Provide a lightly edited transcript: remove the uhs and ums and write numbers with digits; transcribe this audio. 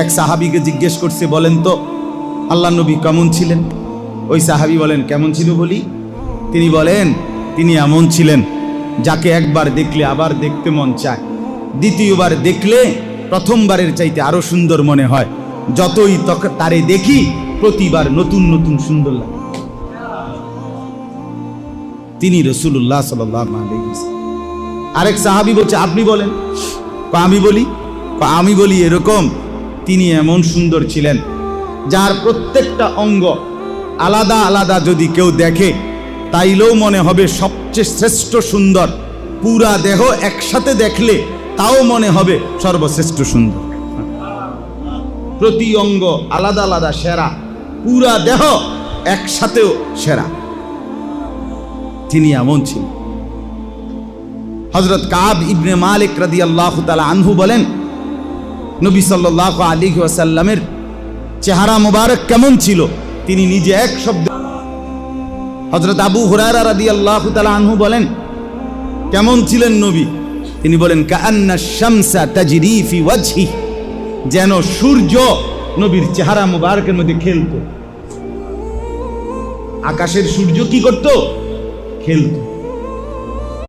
এক সাহাবীকে জিজ্ঞেস করছে, বলেন তো আল্লাহ নবী কেমন ছিলেন? ওই সাহাবী বলেন, কেমন ছিল বলি? তিনি বলেন, তিনি এমন ছিলেন যাকে একবার দেখলে আবার দেখতে মন চায়, দ্বিতীয়বার দেখলে প্রথমবারের চাইতে আরো সুন্দর মনে হয়, যতই তারে দেখি প্রতিবার নতুন নতুন সুন্দর লাগে। তিনি রাসূলুল্লাহ সাল্লাল্লাহু আলাইহি ওয়াসাল্লাম। আরেক সাহাবী বলছে, আপনি বলেন। আমি বলি এরকম, তিনি এমন সুন্দর ছিলেন যার প্রত্যেকটা অঙ্গ আলাদা আলাদা যদি কেউ দেখে তাইলেও মনে হবে সবচেয়ে শ্রেষ্ঠ সুন্দর, পুরা দেহ একসাথে দেখলে তাও মনে হবে সর্বশ্রেষ্ঠ সুন্দর। প্রতি অঙ্গ আলাদা আলাদা সেরা, পুরা দেহ একসাথেও সেরা। তিনি এমন ছিলেন। হযরত কাব ইবনে মালিক রাদিয়াল্লাহু তাআলা আনহু বলেন, নবী সাল্লাল্লাহু আলাইহি ওয়াসাল্লামের চেহারা মুবারক কেমন ছিল তিনি নিজে এক শব্দ। হযরত আবু হুরায়রা রাদিয়াল্লাহু তাআলা আনহু বলেন, কেমন ছিলেন নবী? তিনি বলেন, কাআন্না শামসা তাজরি ফি ওয়াজহি, যেন সূর্য নবীর চেহারা মুবারকের মধ্যে খেলতো। আকাশের সূর্য কি করত? খেলতো।